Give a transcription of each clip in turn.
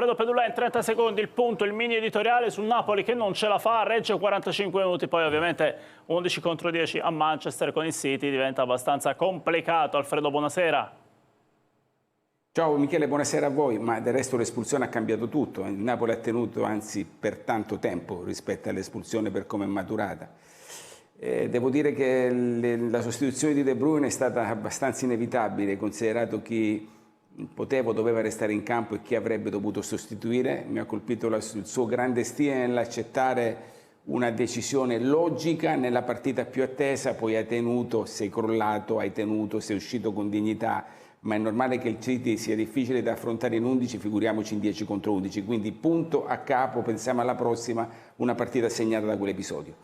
Fredo Pedulà in 30 secondi, il punto, il mini editoriale sul Napoli che non ce la fa, regge 45 minuti, poi ovviamente 11 contro 10 a Manchester con il City diventa abbastanza complicato. Alfredo, buonasera. Ciao Michele, buonasera a voi, ma del resto l'espulsione ha cambiato tutto, il Napoli ha tenuto anzi per tanto tempo rispetto all'espulsione per come è maturata. Devo dire che la sostituzione di De Bruyne è stata abbastanza inevitabile, considerato chi poteva o doveva restare in campo e chi avrebbe dovuto sostituire. Mi ha colpito il suo grande stile nell'accettare una decisione logica nella partita più attesa, poi hai tenuto, sei crollato, hai tenuto, sei uscito con dignità, ma è normale che il City sia difficile da affrontare in 11, figuriamoci in 10 contro 11, quindi punto a capo, pensiamo alla prossima, una partita segnata da quell'episodio.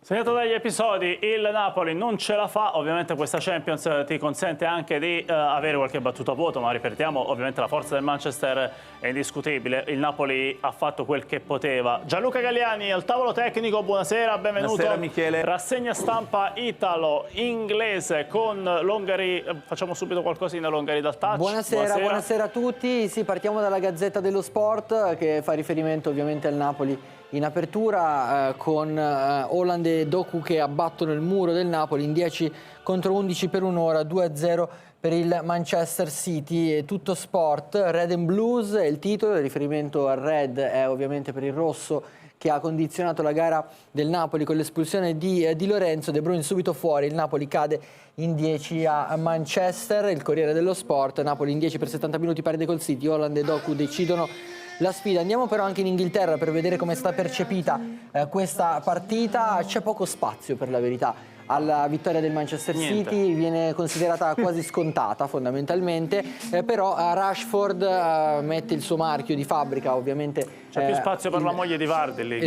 Segnato dagli episodi, il Napoli non ce la fa, ovviamente questa Champions ti consente anche di avere qualche battuta a vuoto, ma ripetiamo, ovviamente la forza del Manchester è indiscutibile, il Napoli ha fatto quel che poteva. Gianluca Galliani al tavolo tecnico, buonasera, benvenuto. Buonasera Michele. Rassegna stampa italo-inglese con l'Hongary, facciamo subito qualcosina l'Hongary dal touch. Buonasera, buonasera a tutti, sì, partiamo dalla Gazzetta dello Sport che fa riferimento ovviamente al Napoli in apertura con Haaland e Doku che abbattono il muro del Napoli in 10 contro 11 per un'ora, 2-0 per il Manchester City. Tutto sport, Red and Blues è il titolo, il riferimento al Red è ovviamente per il rosso che ha condizionato la gara del Napoli con l'espulsione di Lorenzo. De Bruyne subito fuori, il Napoli cade in 10 a Manchester. Il Corriere dello Sport, Napoli in 10 per 70 minuti perde col City, Haaland e Doku decidono la sfida. Andiamo però anche in Inghilterra per vedere come sta percepita questa partita. C'è poco spazio per la verità alla vittoria del Manchester City, viene considerata quasi scontata fondamentalmente, però Rashford mette il suo marchio di fabbrica ovviamente. C'è più spazio per la moglie di Vardy lì.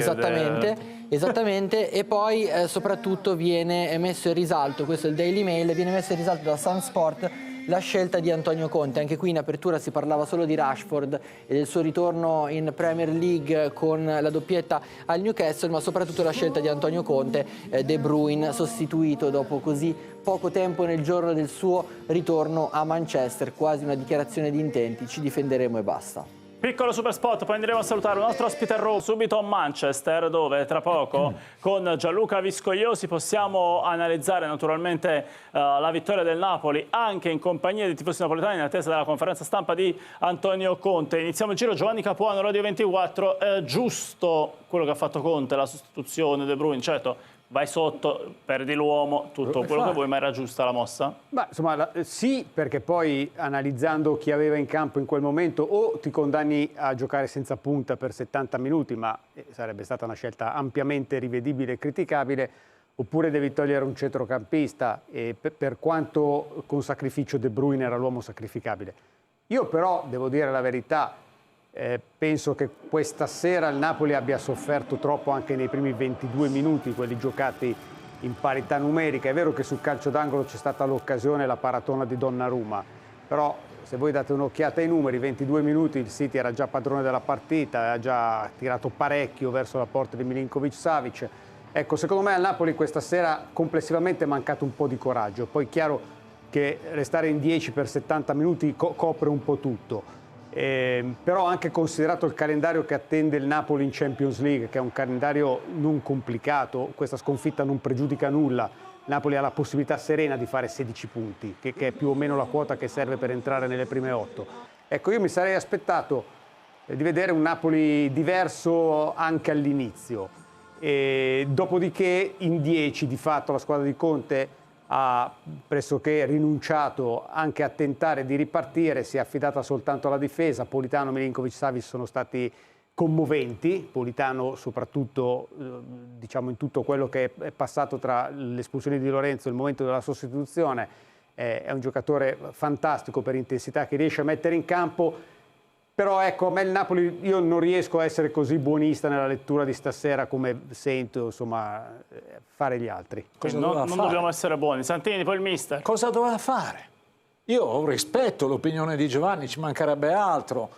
Esattamente, e poi soprattutto viene messo in risalto, questo è il Daily Mail, viene messo in risalto da Sun Sport la scelta di Antonio Conte. Anche qui in apertura si parlava solo di Rashford e del suo ritorno in Premier League con la doppietta al Newcastle, ma soprattutto la scelta di Antonio Conte, De Bruyne sostituito dopo così poco tempo nel giorno del suo ritorno a Manchester, quasi una dichiarazione di intenti, ci difenderemo e basta. Piccolo super spot, poi andremo a salutare un altro ospite a Roma, subito a Manchester, dove tra poco con Gianluca Viscogliosi possiamo analizzare naturalmente la vittoria del Napoli, anche in compagnia dei tifosi napoletani in attesa della conferenza stampa di Antonio Conte. Iniziamo il giro, Giovanni Capuano, Radio 24, giusto quello che ha fatto Conte, la sostituzione De Bruyne, certo. Vai sotto, perdi l'uomo, tutto quello che vuoi, ma era giusta la mossa? Beh, insomma, sì, perché poi analizzando chi aveva in campo in quel momento o ti condanni a giocare senza punta per 70 minuti, ma sarebbe stata una scelta ampiamente rivedibile e criticabile, oppure devi togliere un centrocampista, e per quanto con sacrificio De Bruyne era l'uomo sacrificabile. Io però, devo dire la verità, penso che questa sera il Napoli abbia sofferto troppo anche nei primi 22 minuti, quelli giocati in parità numerica. È vero che sul calcio d'angolo c'è stata l'occasione, la paratona di Donnarumma, però se voi date un'occhiata ai numeri, 22 minuti il City era già padrone della partita, aveva già tirato parecchio verso la porta di Milinkovic-Savic. Ecco, secondo me al Napoli questa sera complessivamente è mancato un po' di coraggio. Poi chiaro che restare in 10 per 70 minuti copre un po' tutto. Però anche considerato il calendario che attende il Napoli in Champions League, che è un calendario non complicato, questa sconfitta non pregiudica nulla. Il Napoli ha la possibilità serena di fare 16 punti, che è più o meno la quota che serve per entrare nelle prime 8. Ecco, io mi sarei aspettato di vedere un Napoli diverso anche all'inizio. Dopodiché in 10 di fatto la squadra di Conte ha pressoché rinunciato anche a tentare di ripartire, si è affidata soltanto alla difesa. Politano e Milinkovic-Savic sono stati commoventi, Politano soprattutto diciamo in tutto quello che è passato tra l'espulsione di Lorenzo e il momento della sostituzione, è un giocatore fantastico per intensità che riesce a mettere in campo. Però ecco, a me il Napoli, io non riesco a essere così buonista nella lettura di stasera come sento, insomma, fare gli altri. Non dobbiamo essere buoni. Santini, poi il mister. Cosa doveva fare? Io rispetto l'opinione di Giovanni, ci mancherebbe altro,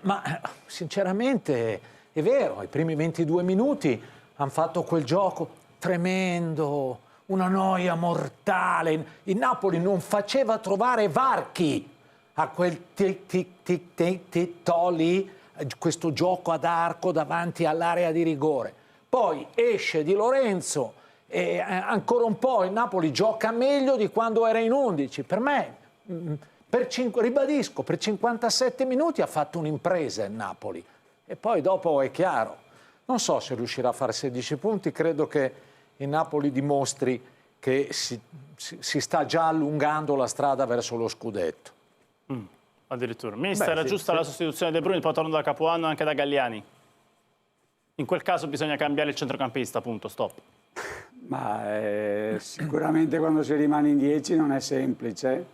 ma sinceramente è vero, i primi 22 minuti hanno fatto quel gioco tremendo, una noia mortale. Il Napoli non faceva trovare varchi a quel tic tic tic tic tic tolli questo gioco ad arco davanti all'area di rigore. Poi esce Di Lorenzo e ancora un po' il Napoli gioca meglio di quando era in 11. Per me, ribadisco, per 57 minuti ha fatto un'impresa il Napoli. E poi dopo è chiaro, non so se riuscirà a fare 16 punti, credo che il Napoli dimostri che si sta già allungando la strada verso lo scudetto. Addirittura. Mister, è giusta la sostituzione De Bruyne, poi torno da Capuano anche da Galliani? In quel caso bisogna cambiare il centrocampista, punto, stop. Ma sicuramente quando si rimane in 10 non è semplice,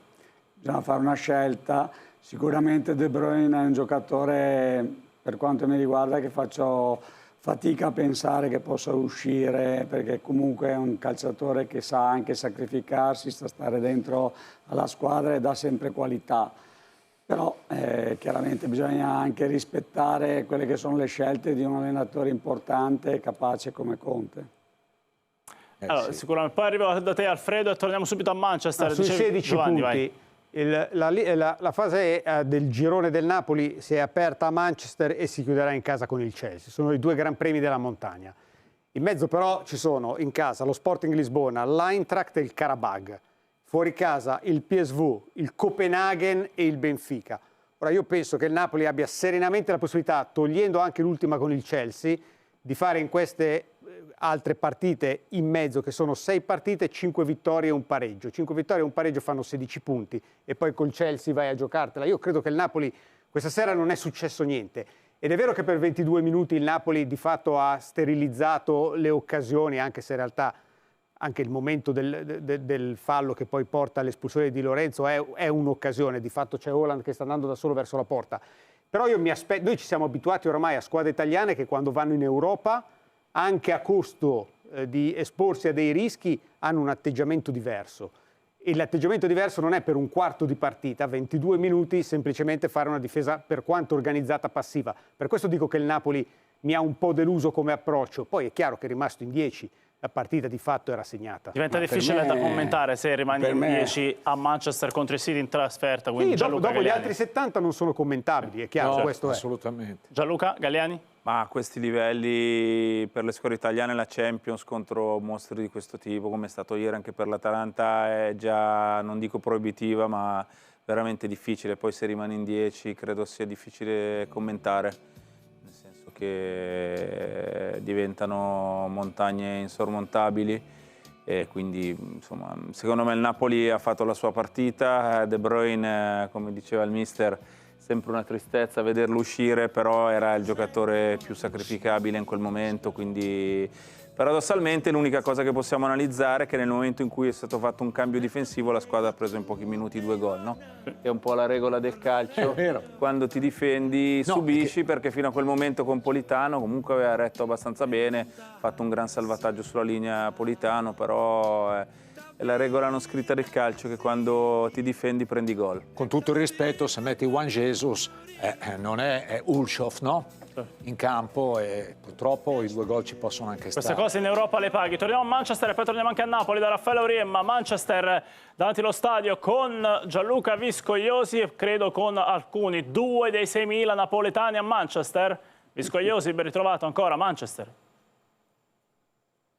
bisogna fare una scelta. Sicuramente De Bruyne è un giocatore, per quanto mi riguarda, che faccio fatica a pensare che possa uscire, perché comunque è un calciatore che sa anche sacrificarsi, sa stare dentro alla squadra e dà sempre qualità. Però chiaramente bisogna anche rispettare quelle che sono le scelte di un allenatore importante e capace come Conte. Allora, sì. sicuramente. Poi arrivo da te, Alfredo, e torniamo subito a Manchester. Sui Dicevi, 16 Giovanni, punti, vai. la fase del girone del Napoli si è aperta a Manchester e si chiuderà in casa con il Chelsea. Sono i due gran premi della montagna. In mezzo però ci sono in casa lo Sporting Lisbona, l'Eintracht e il Karabag. Fuori casa il PSV, il Copenaghen e il Benfica. Ora io penso che il Napoli abbia serenamente la possibilità, togliendo anche l'ultima con il Chelsea, di fare in queste altre partite in mezzo, che sono 6 partite, 5 vittorie e un pareggio. 5 vittorie e un pareggio fanno 16 punti e poi col Chelsea vai a giocartela. Io credo che il Napoli questa sera non è successo niente. Ed è vero che per 22 minuti il Napoli di fatto ha sterilizzato le occasioni, anche se in realtà anche il momento del fallo che poi porta all'espulsione di Di Lorenzo è un'occasione. Di fatto c'è Haaland che sta andando da solo verso la porta. Però io mi aspetto, noi ci siamo abituati oramai a squadre italiane che quando vanno in Europa, anche a costo di esporsi a dei rischi, hanno un atteggiamento diverso. E l'atteggiamento diverso non è per un quarto di partita, 22 minuti, semplicemente fare una difesa per quanto organizzata passiva. Per questo dico che il Napoli mi ha un po' deluso come approccio. Poi è chiaro che è rimasto in 10. La partita di fatto era segnata. Diventa difficile da commentare se rimani in 10 a Manchester contro i City in trasferta. Quindi Sì, Gianluca dopo gli Galliani. altri 70 non sono commentabili, è chiaro, No, questo è. assolutamente. Gianluca Galliani? Ma a questi livelli per le squadre italiane la Champions contro mostri di questo tipo, come è stato ieri anche per l'Atalanta, è già, non dico proibitiva, ma veramente difficile. Poi se rimane in 10 credo sia difficile commentare, nel senso che diventano montagne insormontabili e quindi insomma, secondo me il Napoli ha fatto la sua partita. De Bruyne, come diceva il mister, sempre una tristezza vederlo uscire, però era il giocatore più sacrificabile in quel momento, quindi paradossalmente l'unica cosa che possiamo analizzare è che nel momento in cui è stato fatto un cambio difensivo la squadra ha preso in pochi minuti 2 gol, no? È un po' la regola del calcio, quando ti difendi subisci, perché fino a quel momento con Politano comunque aveva retto abbastanza bene, ha fatto un gran salvataggio sulla linea Politano, però è la regola non scritta del calcio che quando ti difendi prendi gol. Con tutto il rispetto, se metti Juan Jesus non è Ulshov, no? In campo e purtroppo i 2 gol ci possono anche stare. Queste cose in Europa le paghi. Torniamo a Manchester e poi torniamo anche a Napoli da Raffaele Auriemma. Manchester davanti allo stadio con Gianluca Viscogliosi e credo con alcuni 2 dei 6.000 napoletani a Manchester. Viscogliosi, ben ritrovato ancora a Manchester.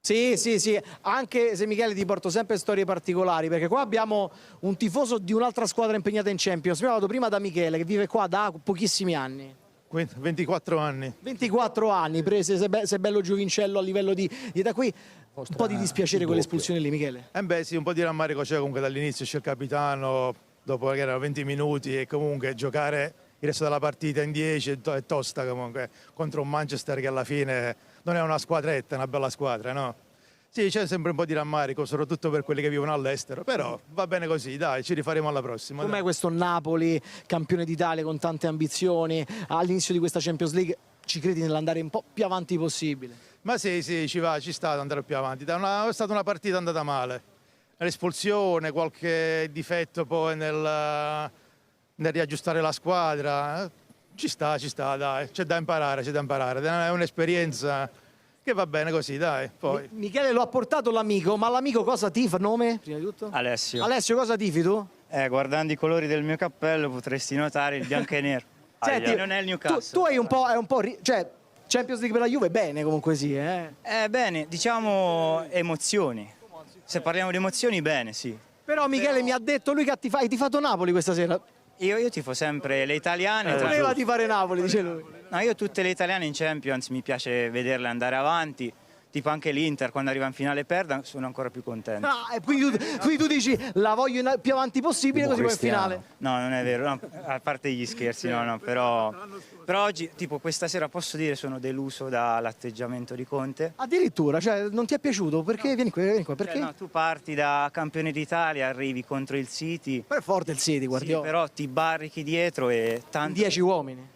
Sì, anche se Michele ti porto sempre storie particolari, perché qua abbiamo un tifoso di un'altra squadra impegnata in Champions. Abbiamo vado prima da Michele, che vive qua da pochissimi anni. 24 anni. 24 anni, sei bello giovincello a livello di età qui. Un po' di dispiacere con l'espulsione lì, Michele? Beh sì, un po' di rammarico c'è comunque dall'inizio, c'è il capitano, dopo che erano 20 minuti e comunque giocare il resto della partita in 10 è tosta comunque, contro un Manchester che alla fine non è una squadretta, è una bella squadra, no? Sì, c'è sempre un po' di rammarico, soprattutto per quelli che vivono all'estero, però va bene così, dai, ci rifaremo alla prossima. Com'è questo Napoli, campione d'Italia con tante ambizioni, all'inizio di questa Champions League, ci credi nell'andare un po' più avanti possibile? Ma sì, ci sta ad andare più avanti, è stata una partita andata male, l'espulsione, qualche difetto poi nel riaggiustare la squadra, ci sta, dai, c'è da imparare, è un'esperienza che va bene così, dai. Poi. Michele lo ha portato l'amico, ma l'amico cosa tifa? Nome, prima di tutto? Alessio. Alessio, cosa tifi tu? Guardando i colori del mio cappello potresti notare il bianco e nero. Senti, non è il Newcastle. Tu hai un po', cioè, Champions League per la Juve, bene comunque sì, eh? Bene, diciamo emozioni. Se parliamo di emozioni, bene, sì. Però Michele mi ha detto lui che hai tifato Napoli questa sera. Io tifo sempre le italiane. Voleva tifare Napoli, dice lui. No, io tutte le italiane in Champions mi piace vederle andare avanti. Tipo anche l'Inter quando arriva in finale e perde, sono ancora più contento. E quindi tu dici la voglio più avanti possibile così poi in finale. No, non è vero, no, a parte gli scherzi, no, però oggi, tipo questa sera posso dire sono deluso dall'atteggiamento di Conte. Addirittura, cioè non ti è piaciuto? Perché? Vieni qua, perché? No, tu parti da campione d'Italia, arrivi contro il City. Però è forte il City, Guardiola. Sì, però ti barrichi dietro e tanto... 10 uomini.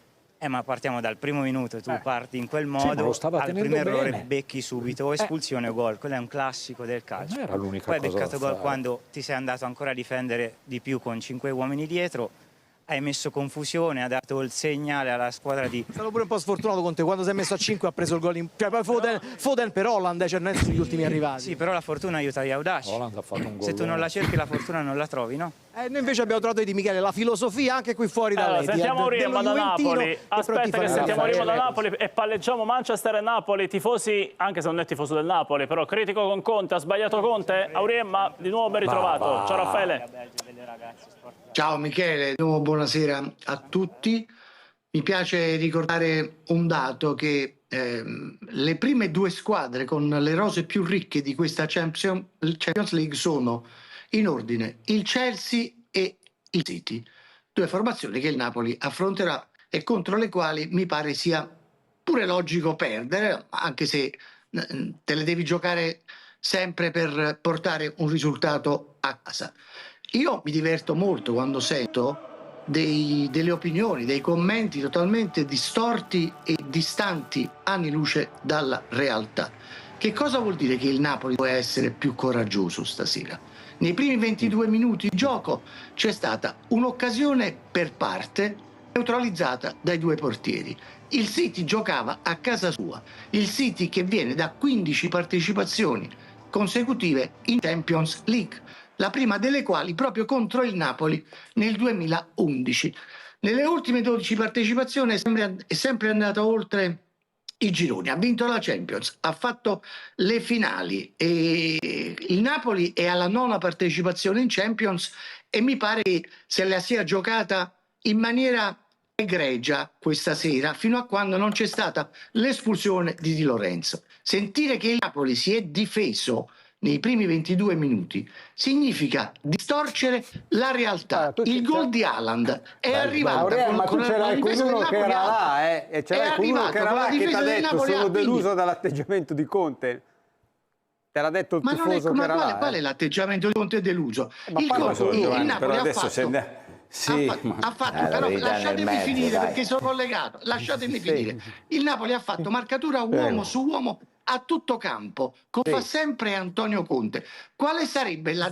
Ma partiamo dal primo minuto, tu parti in quel modo, al primo errore becchi subito, o espulsione o gol, quello è un classico del calcio. Non era l'unica Poi hai cosa beccato da gol fare. quando ti sei andato ancora a difendere di più con 5 uomini dietro, hai messo confusione, ha dato il segnale alla squadra di... È stato pure un po' sfortunato con te, quando si è messo a 5 ha preso il gol, cioè poi Foden per Holland, cioè non è sugli ultimi arrivati. Sì, però la fortuna aiuta gli audaci. Holland ha fatto un gol. Se tu non la cerchi la fortuna non la trovi, no? Noi invece abbiamo trovato di Michele la filosofia anche qui fuori da lei. Sentiamo Auriemma da Napoli. Aspetta che sentiamo Auriemma da Napoli e palleggiamo Manchester e Napoli. Tifosi, anche se non è tifoso del Napoli, però critico con Conte. Ha sbagliato Conte? Auriemma, di nuovo ben ritrovato. Ciao Raffaele. Ciao Michele, di nuovo buonasera a tutti. Mi piace ricordare un dato che le prime due squadre con le rose più ricche di questa Champions League sono in ordine il Chelsea e il City, due formazioni che il Napoli affronterà e contro le quali mi pare sia pure logico perdere, anche se te le devi giocare sempre per portare un risultato a casa. Io mi diverto molto quando sento delle opinioni, dei commenti totalmente distorti e distanti anni luce dalla realtà. Che cosa vuol dire che il Napoli può essere più coraggioso stasera? Nei primi 22 minuti di gioco c'è stata un'occasione per parte neutralizzata dai due portieri. Il City giocava a casa sua, il City che viene da 15 partecipazioni consecutive in Champions League, la prima delle quali proprio contro il Napoli nel 2011. Nelle ultime 12 partecipazioni è sempre andato oltre i gironi, ha vinto la Champions, ha fatto le finali e il Napoli è alla 9ª partecipazione in Champions e mi pare che se la sia giocata in maniera egregia questa sera fino a quando non c'è stata l'espulsione di Di Lorenzo. Sentire che il Napoli si è difeso nei primi 22 minuti significa distorcere la realtà. Il gol di Haaland è arrivato ma tu ce l'hai con uno che era là, e ce l'hai con uno che era là che ti ha detto sono deluso dall'atteggiamento di Conte. Te l'ha detto il tifoso che era là. Qual è l'atteggiamento di Conte deluso? Il Napoli ha fatto... Sì, ha fatto però lasciatemi finire perché sono collegato, lasciatemi finire. Il Napoli ha fatto marcatura uomo su uomo a tutto campo, come fa sempre Antonio Conte. Quale sarebbe la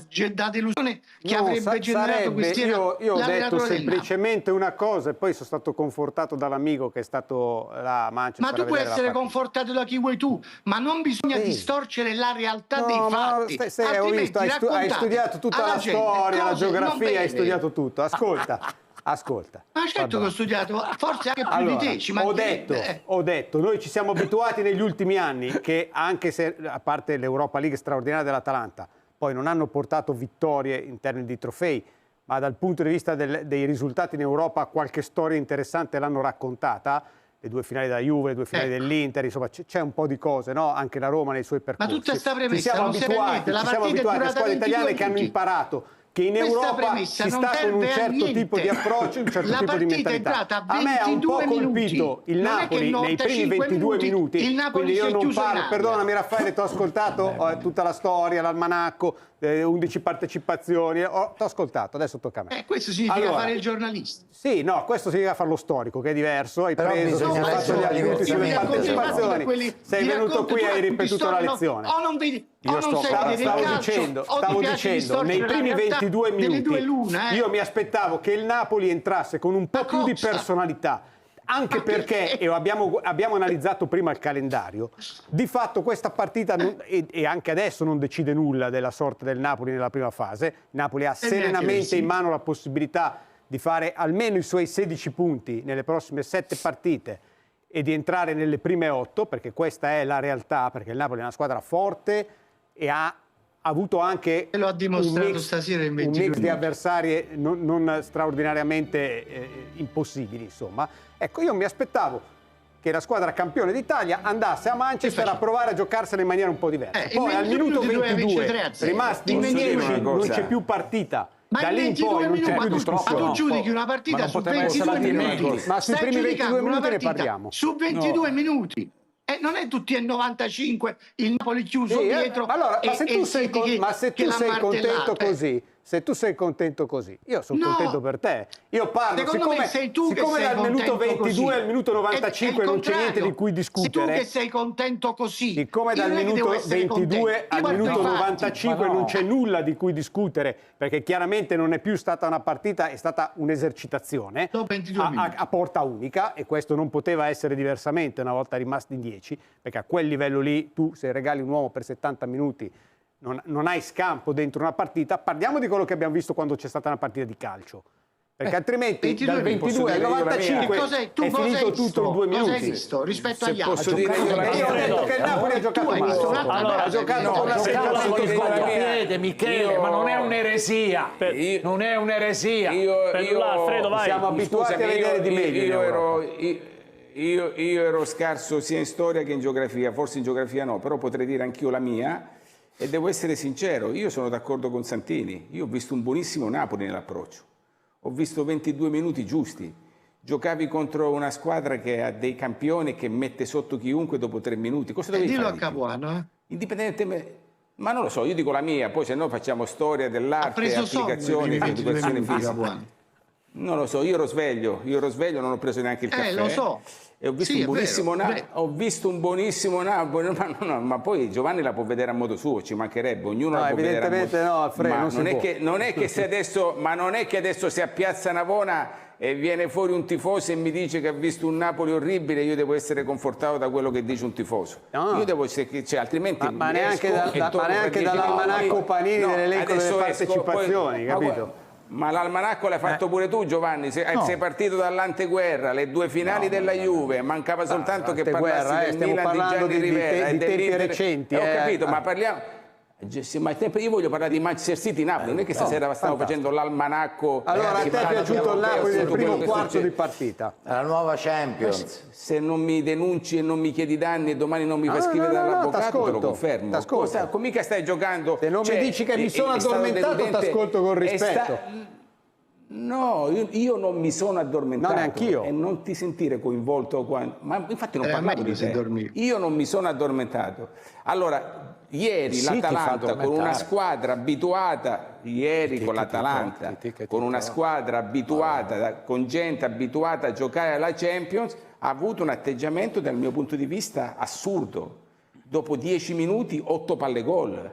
delusione che avrebbe generato quest'era? Io ho detto semplicemente una cosa e poi sono stato confortato dall'amico che è stato là a Manchester. Ma tu puoi essere confortato da chi vuoi tu, ma non bisogna distorcere la realtà dei fatti. Hai studiato tutta la storia, la geografia, hai studiato tutto. Ascolta. Ma certo che ho studiato, forse anche più di te. Ho detto, noi ci siamo abituati negli ultimi anni che anche se, a parte l'Europa League straordinaria dell'Atalanta, poi non hanno portato vittorie in termini di trofei, ma dal punto di vista dei risultati in Europa qualche storia interessante l'hanno raccontata. Le due finali della Juve, le due finali dell'Inter, insomma c'è un po' di cose, no? Anche la Roma nei suoi percorsi. Ma tutta sta premessa, ci siamo abituati a squadre italiane che hanno imparato che in Europa si sta con un certo tipo di approccio, un certo tipo di mentalità. A me ha un po' colpito il Napoli nei primi 22 minuti, quindi io non parlo, perdonami Raffaele, ti ho ascoltato tutta la storia, l'almanacco, 11 partecipazioni, ti ho ascoltato, adesso tocca a me. Questo significa fare il giornalista. Sì, no, questo significa fare lo storico, che è diverso, hai preso, hai fatto gli appunti sulle partecipazioni, sei venuto qui e hai ripetuto la lezione. O non vedi... Io stavo dicendo, nei primi 22 minuti io mi aspettavo che il Napoli entrasse con un po' più di personalità, anche perché, e abbiamo analizzato prima il calendario, di fatto questa partita e anche adesso non decide nulla della sorte del Napoli nella prima fase. Il Napoli ha serenamente in mano la possibilità di fare almeno i suoi 16 punti nelle prossime 7 partite e di entrare nelle prime 8, perché questa è la realtà, perché il Napoli è una squadra forte e ha avuto anche lo ha dimostrato stasera in 22 mix di avversari non straordinariamente impossibili, insomma. Ecco, io mi aspettavo che la squadra campione d'Italia andasse a Manchester a provare a giocarsela in maniera un po' diversa. Poi al minuto 22, rimasti in 10, non c'è più partita. Ma da lì in poi non c'è più discussione. Ma tu giudichi una partita su 22 minuti. Ma sui primi 22 minuti ne parliamo. Su 22 minuti. Non è tutti e 95 il Napoli chiuso dietro. Allora, ma se tu sei contento così, se tu sei contento così, io sono contento per te. Io parlo, siccome dal minuto 22 al minuto 95 non c'è niente di cui discutere. Se tu che sei contento così, siccome dal minuto 22 al minuto 95 non c'è nulla di cui discutere, perché chiaramente non è più stata una partita, è stata un'esercitazione a porta unica, e questo non poteva essere diversamente una volta rimasti in 10, perché a quel livello lì tu, se regali un uomo per 70 minuti non hai scampo dentro una partita. Parliamo di quello che abbiamo visto quando c'è stata una partita di calcio, perché altrimenti dal 22 al 95 è finito tutto in 2 minuti. Cosa hai visto rispetto agli altri? Posso dire io ho detto che il Napoli ha giocato ha giocato con la piede, Michele, ma non è un'eresia. Non è un'eresia. Alfredo, vai. Siamo abituati a vedere di meglio. Io ero scarso sia in storia che in geografia, forse in geografia no, però potrei dire anch'io la mia. E devo essere sincero, io sono d'accordo con Santini, io ho visto un buonissimo Napoli nell'approccio, ho visto 22 minuti giusti, giocavi contro una squadra che ha dei campioni che mette sotto chiunque dopo 3 minuti. Cosa dovevi fare? Dillo a Capuano, Indipendentemente, ma non lo so, io dico la mia, poi se no facciamo storia dell'arte, applicazioni di educazione fisica. Non lo so, io ero sveglio, non ho preso neanche il caffè. Lo so. E ho visto un buonissimo Napoli, ma poi Giovanni la può vedere a modo suo, ci mancherebbe, ognuno la può vedere a modo suo. No, Alfredo, ma non è che adesso si a Piazza Navona e viene fuori un tifoso e mi dice che ha visto un Napoli orribile, io devo essere confortato da quello che dice un tifoso. No. Io devo essere, cioè, altrimenti ma neanche dall'almanacco Panini dell'elenco delle partecipazioni, capito? Ma l'almanacco l'hai fatto pure tu, Giovanni, sei partito dall'anteguerra, le 2 finali della Juve, mancava soltanto che parlassi del Milan di Gianni Rivera di tempi recenti. Ho capito, ma parliamo... io voglio parlare di Manchester City Napoli, non è che stasera stavo facendo l'almanacco. Allora, a te è piaciuto il Napoli nel primo quarto di partita? La nuova Champions. Se non mi denunci e non mi chiedi danni e domani non mi fai scrivere dall'avvocato, te lo confermo. Mica stai giocando. Se non mi dici che mi sono addormentato, ti ascolto con rispetto. No, io non mi sono addormentato. No, neanch'io. E non ti sentire coinvolto quando... Ma infatti non parlavo di te. Io non mi sono addormentato. Allora, ieri l'Atalanta con una squadra abituata, con una squadra abituata, con gente abituata a giocare alla Champions, ha avuto un atteggiamento dal mio punto di vista assurdo. Dopo 10 minuti 8 palle gol.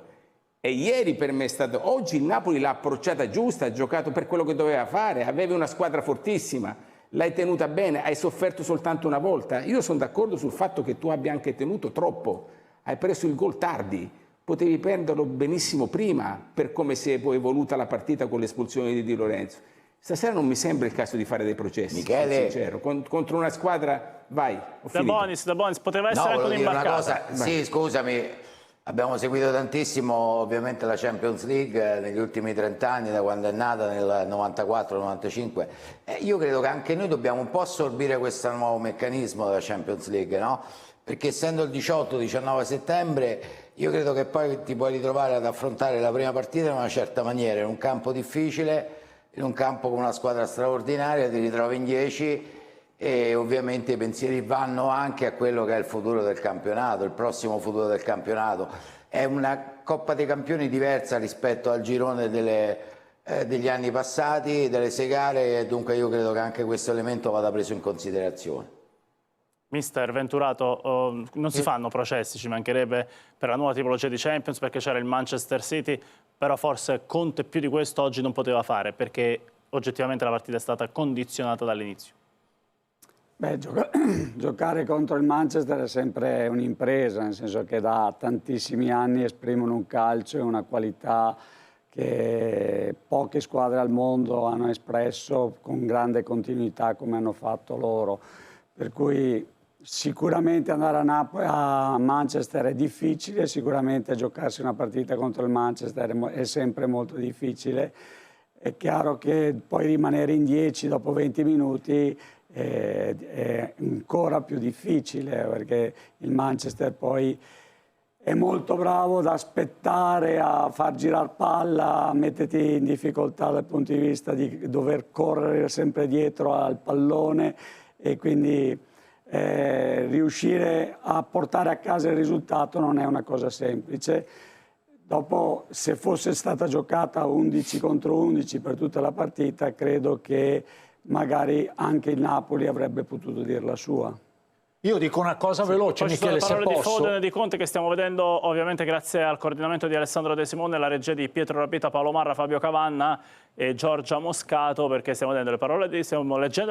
E ieri per me è stato... Oggi il Napoli l'ha approcciata giusta, ha giocato per quello che doveva fare, avevi una squadra fortissima, l'hai tenuta bene, hai sofferto soltanto una volta. Io sono d'accordo sul fatto che tu abbia anche tenuto troppo, hai preso il gol tardi, potevi prenderlo benissimo prima per come si è poi evoluta la partita con l'espulsione di Di Lorenzo. Stasera non mi sembra il caso di fare dei processi, Michele, sincero. Contro una squadra, vai, ho finito. Da Bonis, poteva essere anche un'imbarcata. Sì, scusami. Abbiamo seguito tantissimo ovviamente la Champions League negli ultimi 30 anni, da quando è nata nel 94-95. Io credo che anche noi dobbiamo un po' assorbire questo nuovo meccanismo della Champions League, no? Perché essendo il 18-19 settembre, io credo che poi ti puoi ritrovare ad affrontare la prima partita in una certa maniera, in un campo difficile, in un campo con una squadra straordinaria, ti ritrovi in 10 e ovviamente i pensieri vanno anche a quello che è il futuro del campionato, il prossimo futuro del campionato. È una Coppa dei Campioni diversa rispetto al girone degli anni passati, delle 6 gare, e dunque io credo che anche questo elemento vada preso in considerazione. Mister Venturato, non si fanno processi, ci mancherebbe, per la nuova tipologia di Champions, perché c'era il Manchester City, però forse Conte più di questo oggi non poteva fare, perché oggettivamente la partita è stata condizionata dall'inizio. Beh, giocare contro il Manchester è sempre un'impresa, nel senso che da tantissimi anni esprimono un calcio e una qualità che poche squadre al mondo hanno espresso con grande continuità come hanno fatto loro. Per cui sicuramente andare a Manchester è difficile, sicuramente giocarsi una partita contro il Manchester è sempre molto difficile. È chiaro che poi rimanere in 10 dopo 20 minuti è ancora più difficile, perché il Manchester poi è molto bravo ad aspettare, a far girare palla, a metterti in difficoltà dal punto di vista di dover correre sempre dietro al pallone, e quindi riuscire a portare a casa il risultato non è una cosa semplice. Dopo, se fosse stata giocata 11 contro 11 per tutta la partita, credo che magari anche il Napoli avrebbe potuto dire la sua. Io dico una cosa veloce, Poi Michele, ci sono le parole se posso. di Foden e di Conte che stiamo vedendo ovviamente grazie al coordinamento di Alessandro De Simone, la regia di Pietro Rabita, Paolo Marra, Fabio Cavanna e Giorgia Moscato, perché stiamo leggendo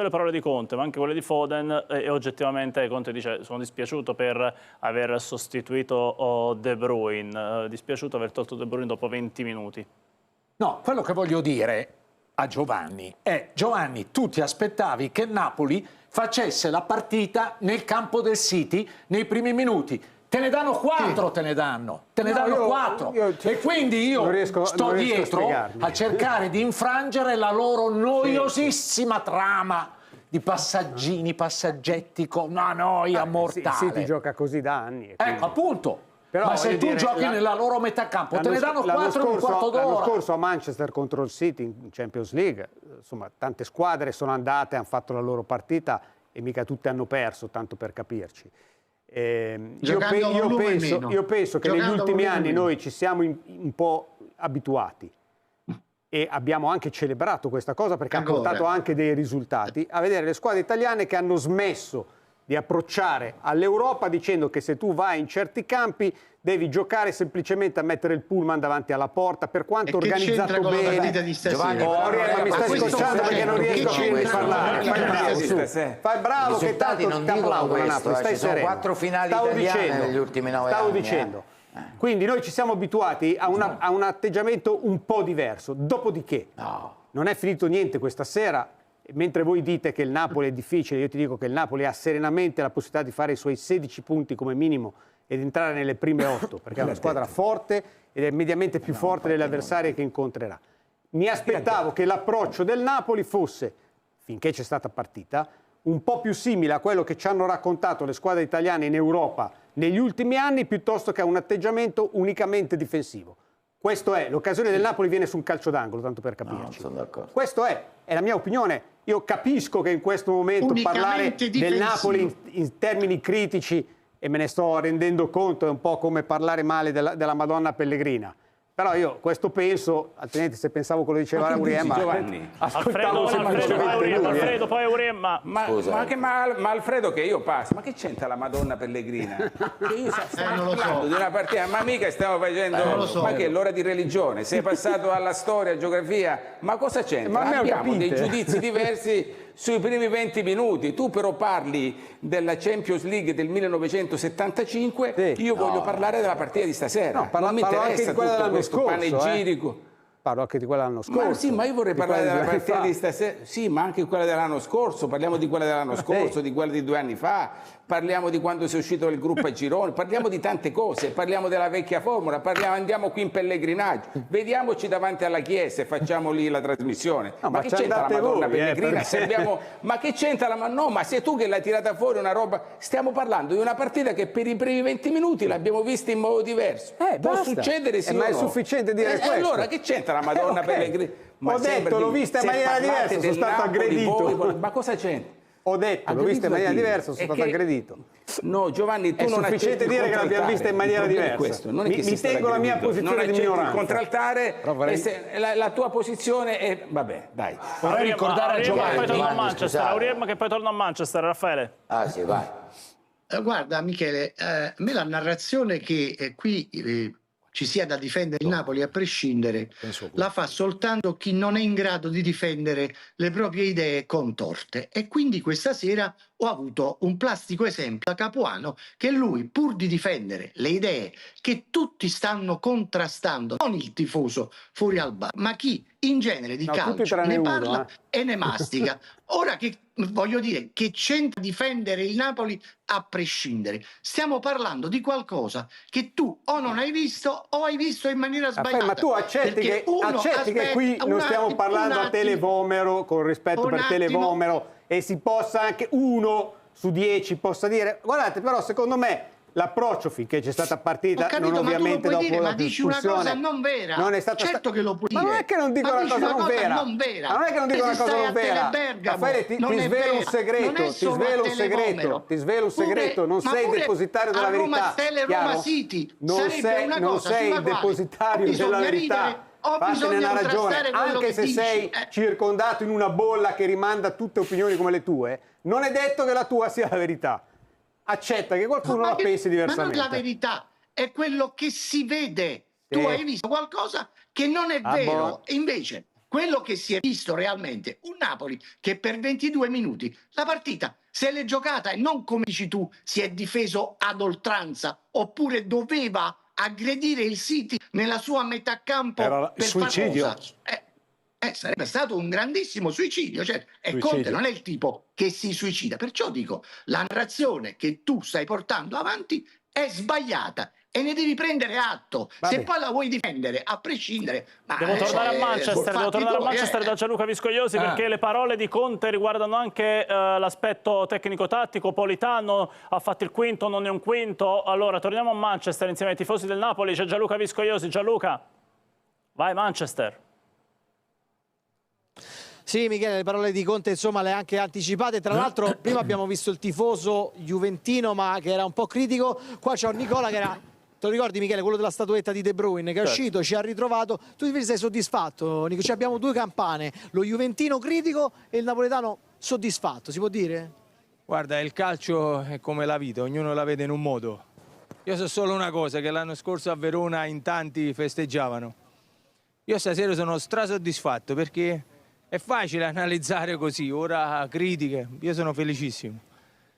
le parole di Conte, ma anche quelle di Foden, e oggettivamente Conte dice: sono dispiaciuto per aver sostituito De Bruyne, dispiaciuto aver tolto De Bruyne dopo 20 minuti. No, quello che voglio dire a Giovanni è: Giovanni, tu ti aspettavi che il Napoli facesse la partita nel campo del City nei primi minuti. Te ne danno 4, sì. te ne danno 4. E quindi io sto dietro a cercare di infrangere la loro noiosissima trama di passaggini, passaggetti con una noia mortale. Sì, ti gioca così da anni. Ecco, appunto. Però, ma se tu giochi nella loro metà campo, te ne danno 4 in un quarto d'ora. L'anno scorso a Manchester contro il City in Champions League, insomma, tante squadre sono andate, hanno fatto la loro partita e mica tutte hanno perso, tanto per capirci. Io penso che negli ultimi anni noi ci siamo un po' abituati e abbiamo anche celebrato questa cosa, perché ha portato anche dei risultati, a vedere le squadre italiane che hanno smesso di approcciare all'Europa dicendo che se tu vai in certi campi devi giocare semplicemente a mettere il pullman davanti alla porta, per quanto organizzato bene. Giovanni, ma mi stai scocciando perché non riesco a parlare. Fai bravo che tanto ti applaudo, Napoli, stai sereno. 4 finali italiane negli ultimi 9 anni. Stavo dicendo. Quindi noi ci siamo abituati a un atteggiamento un po' diverso. Dopodiché non è finito niente questa sera. Mentre voi dite che il Napoli è difficile, io ti dico che il Napoli ha serenamente la possibilità di fare i suoi 16 punti come minimo ed entrare nelle prime 8, perché è una squadra forte ed è mediamente più forte delle avversarie che incontrerà. Mi aspettavo che l'approccio del Napoli fosse, finché c'è stata partita, un po' più simile a quello che ci hanno raccontato le squadre italiane in Europa negli ultimi anni, piuttosto che a un atteggiamento unicamente difensivo. Questo è, l'occasione del Napoli viene su un calcio d'angolo, tanto per capirci. Questo è la mia opinione. Io capisco che in questo momento parlare del Napoli in termini critici, e me ne sto rendendo conto, è un po' come parlare male della Madonna Pellegrina. Però io questo penso, altrimenti se pensavo quello che diceva Auriem, ascoltavo Alfredo, poi Auriem, ma Alfredo che io passo, ma che c'entra la Madonna Pellegrina? Che io stiamo parlando di una partita, ma mica stiamo facendo, ma che è l'ora di religione, sei passato alla storia, geografia, ma cosa c'entra? Abbiamo dei giudizi diversi sui primi 20 minuti, tu però parli della Champions League del 1975, io voglio parlare della partita di stasera. Non mi interessa tutto questo panegirico. Parlo anche di quella dell'anno scorso. Ma sì, ma io vorrei parlare della partita di stasera. Sì, ma anche quella dell'anno scorso. Parliamo di quella dell'anno scorso, di quella di 2 anni fa. Parliamo di quando si è uscito il gruppo a gironi. Parliamo di tante cose. Parliamo della vecchia formula. Andiamo qui in pellegrinaggio. Vediamoci davanti alla chiesa e facciamo lì la trasmissione. No, ma che c'entra la Madonna Pellegrina? Perché... Ma che c'entra la Madonna? No, ma sei tu che l'hai tirata fuori una roba. Stiamo parlando di una partita che per i primi 20 minuti l'abbiamo vista in modo diverso. Può succedere, sì, ma è sufficiente dire questo. Allora che c'entra la Madonna Pellegrina? Ho detto, l'ho vista in maniera diversa, sono stato aggredito. Ma cosa c'entra? Ho detto, l'ho vista in maniera diversa, sono stato aggredito. No, Giovanni, tu non accetti. È sufficiente dire che l'abbiamo vista in maniera diversa. Mi tengo la mia posizione di minoranza. Non contraltare, la tua posizione è... Vabbè, dai. Vorrei ricordare a Giovanni. Auriem che poi torna a Manchester, Raffaele. Ah sì, vai. Guarda Michele, a me la narrazione che qui ci sia da difendere il Napoli a prescindere, la fa soltanto chi non è in grado di difendere le proprie idee contorte. E quindi questa sera ho avuto un plastico esempio da Capuano, che lui, pur di difendere le idee che tutti stanno contrastando, non il tifoso fuori al bar, ma chi in genere di calcio ne parla e ne mastica. Ora che voglio dire che c'entra difendere il Napoli a prescindere, stiamo parlando di qualcosa che tu o non hai visto o hai visto in maniera sbagliata. Ma tu accetti che qui non stiamo parlando a Televomero, con rispetto per Televomero, e si possa anche 1 su 10 possa dire: guardate, però secondo me l'approccio finché c'è stata partita, non ovviamente dopo l'espulsione, ma dici una cosa non vera. Non è stata certo che lo puoi dire. Ma non è che non dico una cosa non vera. Ma non è che non dico una cosa non vera. Raffaele, ti svelo un segreto, ti svelo un segreto, non sei il depositario della verità. Non sei il depositario della verità. Fatene una ragione, anche se sei circondato in una bolla che rimanda tutte opinioni come le tue, non è detto che la tua sia la verità. Accetta che qualcuno la pensi diversamente. Ma non la verità, è quello che si vede. Tu hai visto qualcosa che non è vero. Invece, quello che si è visto realmente, un Napoli che per 22 minuti la partita se l'è giocata e non, come dici tu, si è difeso ad oltranza, oppure doveva aggredire il City nella sua metà campo per suicidio. far cosa? Sarebbe stato un grandissimo suicidio, cioè, e Conte non è il tipo che si suicida, perciò dico, la narrazione che tu stai portando avanti è sbagliata e ne devi prendere atto. Se poi la vuoi difendere a prescindere, devo tornare a Manchester da Gianluca Viscogliosi, perché le parole di Conte riguardano anche l'aspetto tecnico-tattico. Politano ha fatto il quinto, non è un quinto. Allora torniamo a Manchester insieme ai tifosi del Napoli. C'è Gianluca Viscogliosi. Gianluca, vai Manchester. Sì, Michele, le parole di Conte insomma le ha anche anticipate. Tra l'altro prima abbiamo visto il tifoso juventino ma che era un po' critico. Qua c'è un Nicola che era, te lo ricordi Michele, quello della statuetta di De Bruyne, che è uscito, ci ha ritrovato. Tu sei soddisfatto, Nico? Ci abbiamo due campane, lo juventino critico e il napoletano soddisfatto, si può dire? Guarda, il calcio è come la vita, ognuno la vede in un modo. Io so solo una cosa, che l'anno scorso a Verona in tanti festeggiavano. Io stasera sono strasoddisfatto perché è facile analizzare così, ora critiche, io sono felicissimo.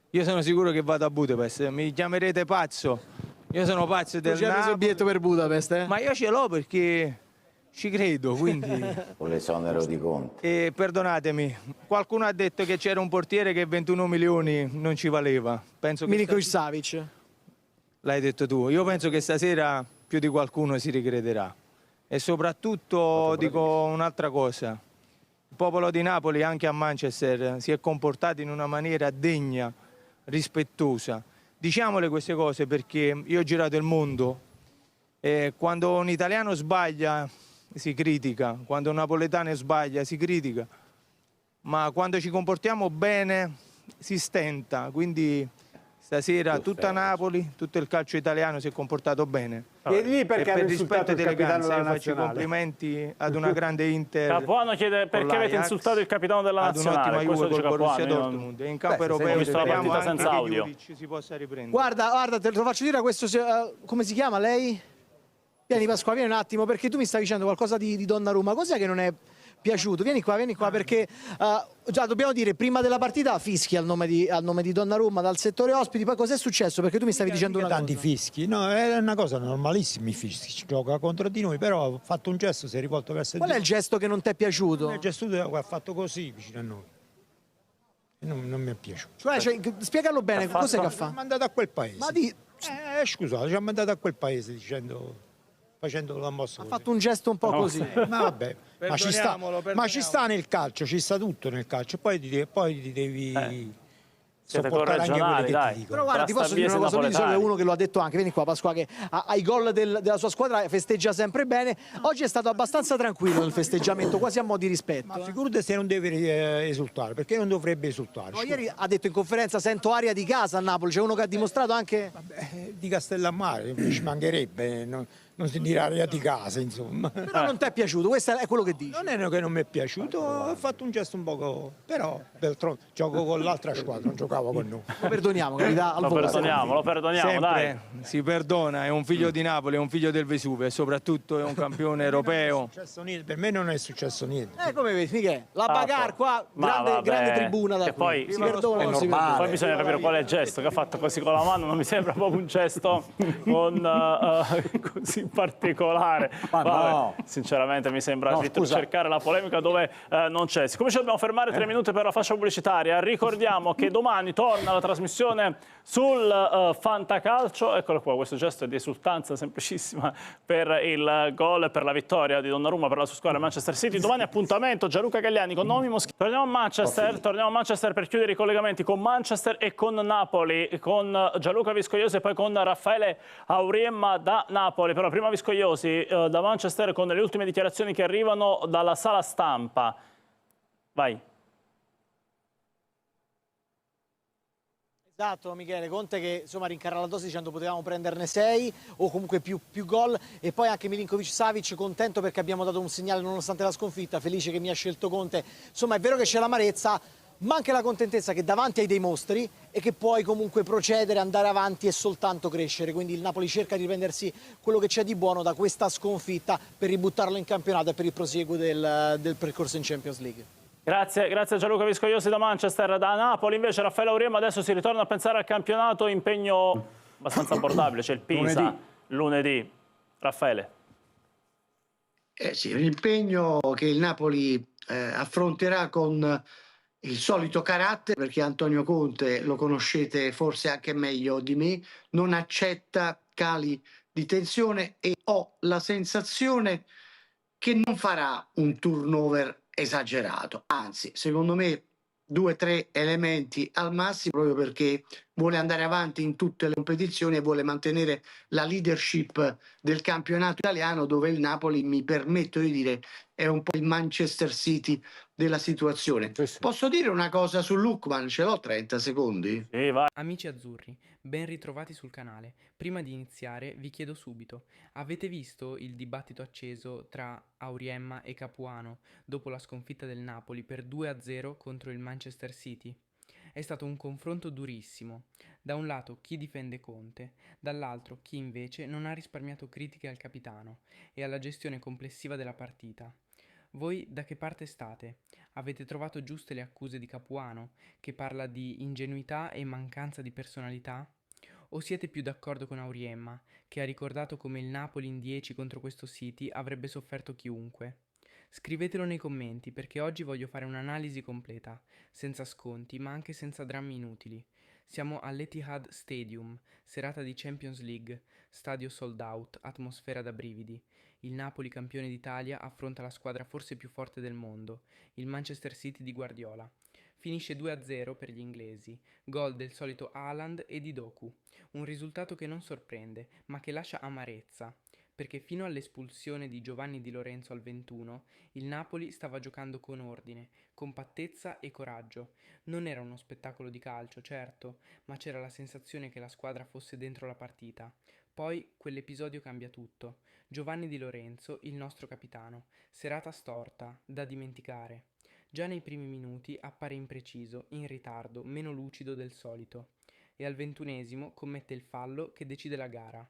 Io sono sicuro che vado a Budapest, mi chiamerete pazzo, io sono pazzo del Napoli. Ci hai preso il biglietto per Budapest, Ma io ce l'ho perché ci credo, quindi... Con l'esonero di Conte. E perdonatemi, qualcuno ha detto che c'era un portiere che 21 milioni non ci valeva. Penso che Milinkovic-Savic. L'hai detto tu, io penso che stasera più di qualcuno si ricrederà. E soprattutto dico un'altra cosa. Il popolo di Napoli anche a Manchester si è comportato in una maniera degna, rispettosa. Diciamole queste cose perché io ho girato il mondo e quando un italiano sbaglia si critica, quando un napoletano sbaglia si critica, ma quando ci comportiamo bene si stenta, quindi stasera tutta Napoli, tutto il calcio italiano si è comportato bene. Chiedi perché e per hanno insultato rispetto il ed capitano eleganza della faccio i nazionale. complimenti ad una grande Inter. Capuano chiede perché avete insultato il capitano della nazionale. Questo dice col Borussia Capuano. Dortmund. E in campo europeo visto la speriamo partita anche senza che audio. Juric si possa riprendere. Guarda, te lo faccio dire a questo, come si chiama lei? Vieni Pasquale, vieni un attimo, perché tu mi stai dicendo qualcosa di Donnarumma, cos'è che non è piaciuto? Vieni qua, perché già dobbiamo dire, prima della partita fischi al nome di Donnarumma dal settore ospiti, poi cos'è successo? Perché tu mi stavi dicendo una tanti cosa. fischi, no, è una cosa normalissima, i fischi, ci gioca contro di noi, però ha fatto un gesto, si è rivolto verso Qual è il gesto che non ti è piaciuto? Il gesto che ha fatto così vicino a noi. Non mi è piaciuto. Cioè, spiegalo bene, cos'è che ha Ci fatto? ha mandato a quel paese. Ma scusate, ci ha mandato a quel paese facendo la mossa. Ha fatto un gesto un po' così. Ma vabbè, ma ci sta nel calcio, ci sta tutto nel calcio, poi ti devi Siete sopportare anche quelli corregionali, che dai. ti dicono. Però guarda, ti posso dire una cosa, lui di solito è uno che lo ha detto anche, vieni qua Pasquale, che ai gol della sua squadra festeggia sempre bene. Oggi è stato abbastanza tranquillo nel festeggiamento, quasi a mo' di rispetto. Ma figurati se non deve esultare, perché non dovrebbe esultare? No, ieri ha detto in conferenza, sento aria di casa a Napoli, c'è uno che ha dimostrato anche... Vabbè, di Castellammare, ci mancherebbe, non non si dirà aria di casa, insomma. Però non ti è piaciuto, questo è quello che dici. Non è che non mi è piaciuto, ho fatto un gesto un poco... Però, d'altronde, gioco con l'altra squadra, non giocavo con noi. Lo perdoniamo, che mi dà al volo. Lo perdoniamo, Sempre dai. si perdona, è un figlio di Napoli, è un figlio del Vesuvio e soprattutto è un campione europeo. Per me non è successo niente. Come vedi, Michele? La bagarre qua, grande tribuna da e poi, qui. Si perdona, non si perdona. poi bisogna capire qual è il gesto che ha fatto così con la mano, non mi sembra proprio un gesto così particolare. Vabbè, sinceramente mi sembra di cercare la polemica dove non c'è. Siccome ci dobbiamo fermare 3 minuti per la fascia pubblicitaria, ricordiamo che domani torna la trasmissione sul Fantacalcio. Eccolo qua, questo gesto è di esultanza semplicissima per il gol e per la vittoria di Donnarumma per la sua squadra Manchester City. Domani appuntamento Gianluca Galliani con Nomi Moschini. Torniamo a Manchester per chiudere i collegamenti con Manchester e con Napoli, con Gianluca Viscogliosi e poi con Raffaele Auriemma da Napoli. Però prima Viscogliosi da Manchester con le ultime dichiarazioni che arrivano dalla sala stampa. Vai. Esatto, Michele, Conte che insomma rincara la dose dicendo potevamo prenderne 6 o comunque più gol, e poi anche Milinkovic-Savic contento perché abbiamo dato un segnale nonostante la sconfitta, felice che mi ha scelto Conte. Insomma è vero che c'è l'amarezza, ma anche la contentezza che davanti hai dei mostri e che puoi comunque procedere, andare avanti e soltanto crescere. Quindi il Napoli cerca di prendersi quello che c'è di buono da questa sconfitta per ributtarlo in campionato e per il prosieguo del percorso in Champions League. Grazie a Gianluca Viscogliosi da Manchester. Da Napoli invece Raffaele Auriemma adesso si ritorna a pensare al campionato, impegno abbastanza abbordabile, c'è il Pisa lunedì. Raffaele. Sì, un impegno che il Napoli affronterà con il solito carattere, perché Antonio Conte, lo conoscete forse anche meglio di me, non accetta cali di tensione e ho la sensazione che non farà un turnover esagerato, anzi secondo me 2-3 elementi al massimo, proprio perché vuole andare avanti in tutte le competizioni e vuole mantenere la leadership del campionato italiano, dove il Napoli, mi permetto di dire, è un po' il Manchester City della situazione. Posso dire una cosa su Lookman? Ce l'ho 30 secondi? Sì, vai. Amici azzurri, ben ritrovati sul canale. Prima di iniziare vi chiedo subito, avete visto il dibattito acceso tra Auriemma e Capuano dopo la sconfitta del Napoli per 2-0 contro il Manchester City? È stato un confronto durissimo. Da un lato chi difende Conte, dall'altro chi invece non ha risparmiato critiche al capitano e alla gestione complessiva della partita. Voi da che parte state? Avete trovato giuste le accuse di Capuano, che parla di ingenuità e mancanza di personalità? O siete più d'accordo con Auriemma, che ha ricordato come il Napoli in 10 contro questo City avrebbe sofferto chiunque? Scrivetelo nei commenti, perché oggi voglio fare un'analisi completa, senza sconti ma anche senza drammi inutili. Siamo all'Etihad Stadium, serata di Champions League, stadio sold out, atmosfera da brividi. Il Napoli, campione d'Italia, affronta la squadra forse più forte del mondo, il Manchester City di Guardiola. Finisce 2-0 per gli inglesi, gol del solito Haaland e di Doku. Un risultato che non sorprende, ma che lascia amarezza, perché fino all'espulsione di Giovanni Di Lorenzo al 21, il Napoli stava giocando con ordine, compattezza e coraggio. Non era uno spettacolo di calcio, certo, ma c'era la sensazione che la squadra fosse dentro la partita. Poi quell'episodio cambia tutto. Giovanni Di Lorenzo, il nostro capitano, serata storta, da dimenticare. Già nei primi minuti appare impreciso, in ritardo, meno lucido del solito. E al 21esimo commette il fallo che decide la gara.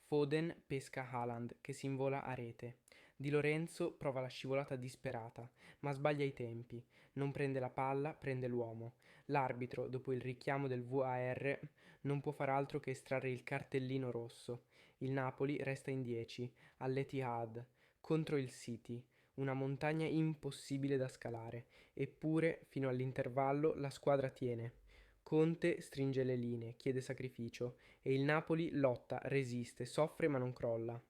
Foden pesca Haaland, che si invola a rete. Di Lorenzo prova la scivolata disperata, ma sbaglia i tempi. Non prende la palla, prende l'uomo. L'arbitro, dopo il richiamo del VAR, non può far altro che estrarre il cartellino rosso. Il Napoli resta in 10, all'Etihad, contro il City, una montagna impossibile da scalare, eppure fino all'intervallo la squadra tiene. Conte stringe le linee, chiede sacrificio e il Napoli lotta, resiste, soffre ma non crolla.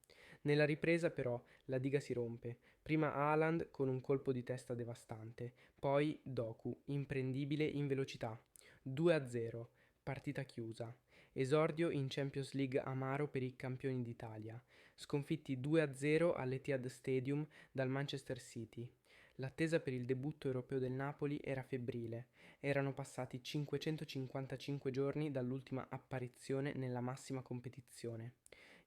Nella ripresa però la diga si rompe, prima Haaland con un colpo di testa devastante, poi Doku, imprendibile in velocità. 2-0, partita chiusa. Esordio in Champions League amaro per i campioni d'Italia, sconfitti 2-0 all'Etihad Stadium dal Manchester City. L'attesa per il debutto europeo del Napoli era febbrile, erano passati 555 giorni dall'ultima apparizione nella massima competizione.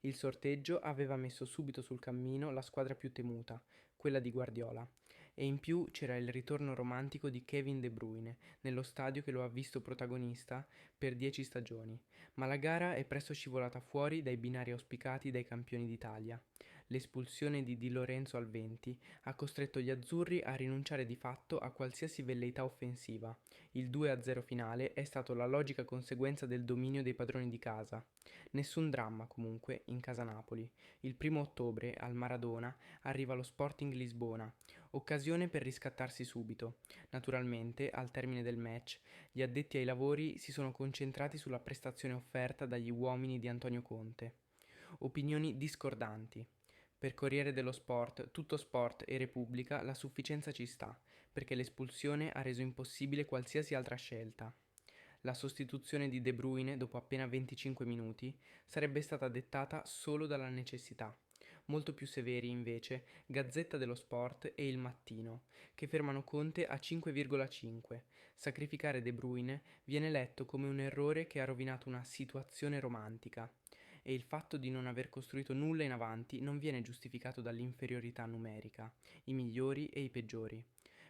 Il sorteggio aveva messo subito sul cammino la squadra più temuta, quella di Guardiola. E in più c'era il ritorno romantico di Kevin De Bruyne, nello stadio che lo ha visto protagonista per 10 stagioni. Ma la gara è presto scivolata fuori dai binari auspicati dai campioni d'Italia. L'espulsione di Di Lorenzo al 20 ha costretto gli azzurri a rinunciare di fatto a qualsiasi velleità offensiva. Il 2-0 finale è stato la logica conseguenza del dominio dei padroni di casa. Nessun dramma, comunque, in casa Napoli. Il 1° ottobre, al Maradona, arriva lo Sporting Lisbona, occasione per riscattarsi subito. Naturalmente, al termine del match, gli addetti ai lavori si sono concentrati sulla prestazione offerta dagli uomini di Antonio Conte. Opinioni discordanti. Per Corriere dello Sport, Tutto Sport e Repubblica la sufficienza ci sta, perché l'espulsione ha reso impossibile qualsiasi altra scelta. La sostituzione di De Bruyne dopo appena 25 minuti sarebbe stata dettata solo dalla necessità. Molto più severi, invece, Gazzetta dello Sport e Il Mattino, che fermano Conte a 5,5. Sacrificare De Bruyne viene letto come un errore che ha rovinato una situazione romantica. E il fatto di non aver costruito nulla in avanti non viene giustificato dall'inferiorità numerica, i migliori e i peggiori.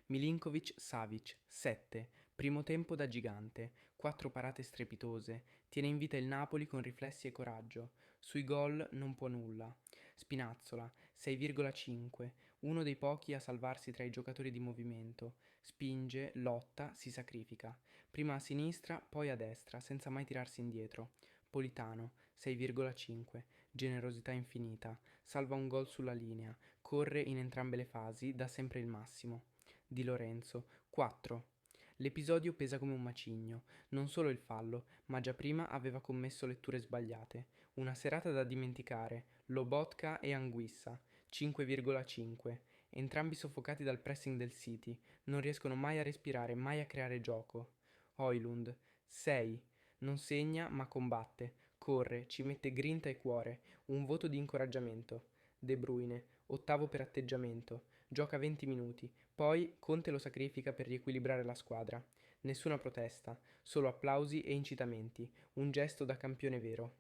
Milinkovic-Savic, 7, primo tempo da gigante, 4 parate strepitose, tiene in vita il Napoli con riflessi e coraggio, sui gol non può nulla. Spinazzola, 6,5, uno dei pochi a salvarsi tra i giocatori di movimento, spinge, lotta, si sacrifica, prima a sinistra, poi a destra, senza mai tirarsi indietro. Politano, 6,5, generosità infinita, salva un gol sulla linea, corre in entrambe le fasi, dà sempre il massimo. Di Lorenzo, 4. L'episodio pesa come un macigno, non solo il fallo, ma già prima aveva commesso letture sbagliate. Una serata da dimenticare, Lobotka e Anguissa, 5,5, entrambi soffocati dal pressing del City, non riescono mai a respirare, mai a creare gioco. Højlund, 6. Non segna ma combatte, corre, ci mette grinta e cuore, un voto di incoraggiamento. De Bruyne, 8° per atteggiamento, gioca 20 minuti, poi Conte lo sacrifica per riequilibrare la squadra. Nessuna protesta, solo applausi e incitamenti, un gesto da campione vero.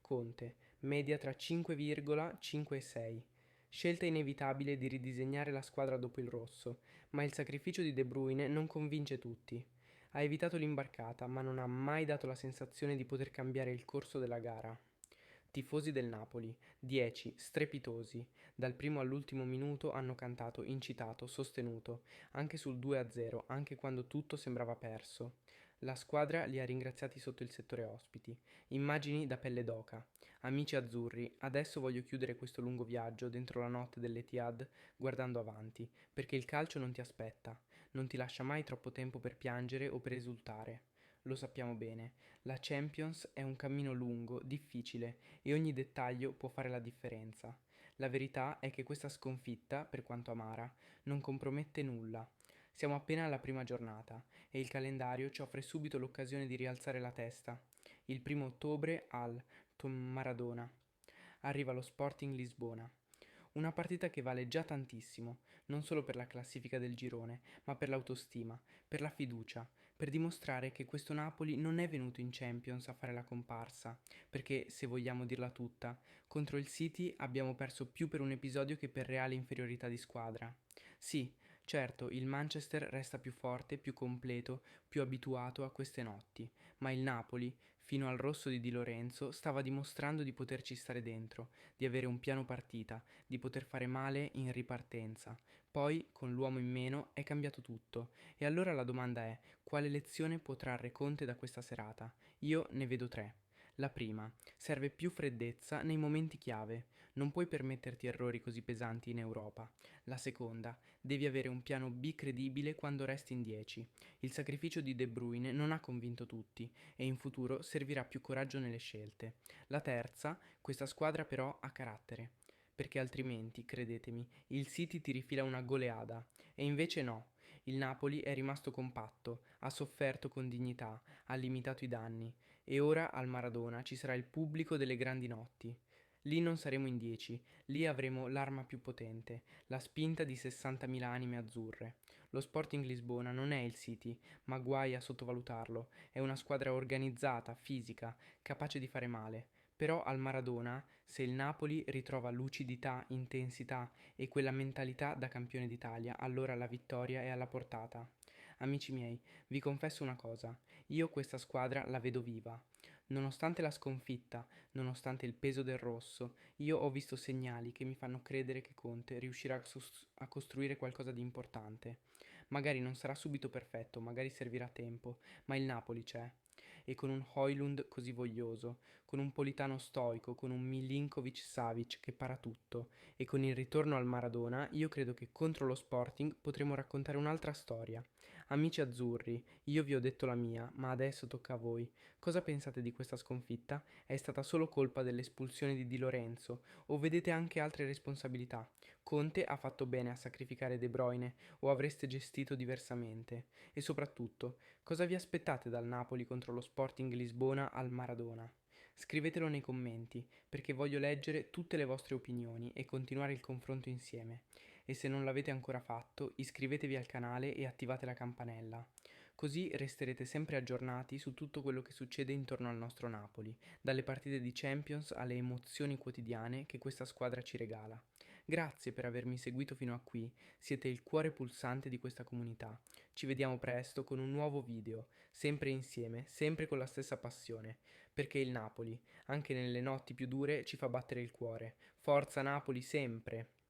Conte, media tra 5,5 e 6. Scelta inevitabile di ridisegnare la squadra dopo il rosso, ma il sacrificio di De Bruyne non convince tutti. Ha evitato l'imbarcata, ma non ha mai dato la sensazione di poter cambiare il corso della gara. Tifosi del Napoli, 10, strepitosi. Dal primo all'ultimo minuto hanno cantato, incitato, sostenuto, anche sul 2-0, anche quando tutto sembrava perso. La squadra li ha ringraziati sotto il settore ospiti. Immagini da pelle d'oca. Amici azzurri, adesso voglio chiudere questo lungo viaggio dentro la notte dell'Etihad guardando avanti, perché il calcio non ti aspetta, non ti lascia mai troppo tempo per piangere o per esultare. Lo sappiamo bene, la Champions è un cammino lungo, difficile e ogni dettaglio può fare la differenza. La verità è che questa sconfitta, per quanto amara, non compromette nulla. Siamo appena alla prima giornata e il calendario ci offre subito l'occasione di rialzare la testa. Il 1° ottobre al Maradona arriva lo Sporting Lisbona. Una partita che vale già tantissimo, non solo per la classifica del girone, ma per l'autostima, per la fiducia, per dimostrare che questo Napoli non è venuto in Champions a fare la comparsa, perché, se vogliamo dirla tutta, contro il City abbiamo perso più per un episodio che per reale inferiorità di squadra. Sì, certo, il Manchester resta più forte, più completo, più abituato a queste notti, ma il Napoli, fino al rosso di Di Lorenzo, stava dimostrando di poterci stare dentro, di avere un piano partita, di poter fare male in ripartenza. Poi, con l'uomo in meno, è cambiato tutto. E allora la domanda è: quale lezione può trarre Conte da questa serata? Io ne vedo 3. La prima, serve più freddezza nei momenti chiave. Non puoi permetterti errori così pesanti in Europa. La seconda, devi avere un piano B credibile quando resti in 10. Il sacrificio di De Bruyne non ha convinto tutti e in futuro servirà più coraggio nelle scelte. La terza, questa squadra però ha carattere. Perché altrimenti, credetemi, il City ti rifila una goleada. E invece no. Il Napoli è rimasto compatto, ha sofferto con dignità, ha limitato i danni e ora al Maradona ci sarà il pubblico delle grandi notti. Lì non saremo in 10, lì avremo l'arma più potente, la spinta di 60.000 anime azzurre. Lo Sporting Lisbona non è il City, ma guai a sottovalutarlo, è una squadra organizzata, fisica, capace di fare male. Però al Maradona, se il Napoli ritrova lucidità, intensità e quella mentalità da campione d'Italia, allora la vittoria è alla portata. Amici miei, vi confesso una cosa, io questa squadra la vedo viva. Nonostante la sconfitta, nonostante il peso del rosso, io ho visto segnali che mi fanno credere che Conte riuscirà a costruire qualcosa di importante. Magari non sarà subito perfetto, magari servirà tempo, ma il Napoli c'è. E con un Højlund così voglioso, con un Politano stoico, con un Milinkovic-Savic che para tutto, e con il ritorno al Maradona, io credo che contro lo Sporting potremo raccontare un'altra storia. Amici azzurri, io vi ho detto la mia, ma adesso tocca a voi. Cosa pensate di questa sconfitta? È stata solo colpa dell'espulsione di Di Lorenzo, o vedete anche altre responsabilità? Conte ha fatto bene a sacrificare De Bruyne, o avreste gestito diversamente? E soprattutto, cosa vi aspettate dal Napoli contro lo Sporting Lisbona al Maradona? Scrivetelo nei commenti, perché voglio leggere tutte le vostre opinioni e continuare il confronto insieme. E se non l'avete ancora fatto, iscrivetevi al canale e attivate la campanella. Così resterete sempre aggiornati su tutto quello che succede intorno al nostro Napoli, dalle partite di Champions alle emozioni quotidiane che questa squadra ci regala. Grazie per avermi seguito fino a qui, siete il cuore pulsante di questa comunità. Ci vediamo presto con un nuovo video, sempre insieme, sempre con la stessa passione, perché il Napoli, anche nelle notti più dure, ci fa battere il cuore. Forza Napoli sempre!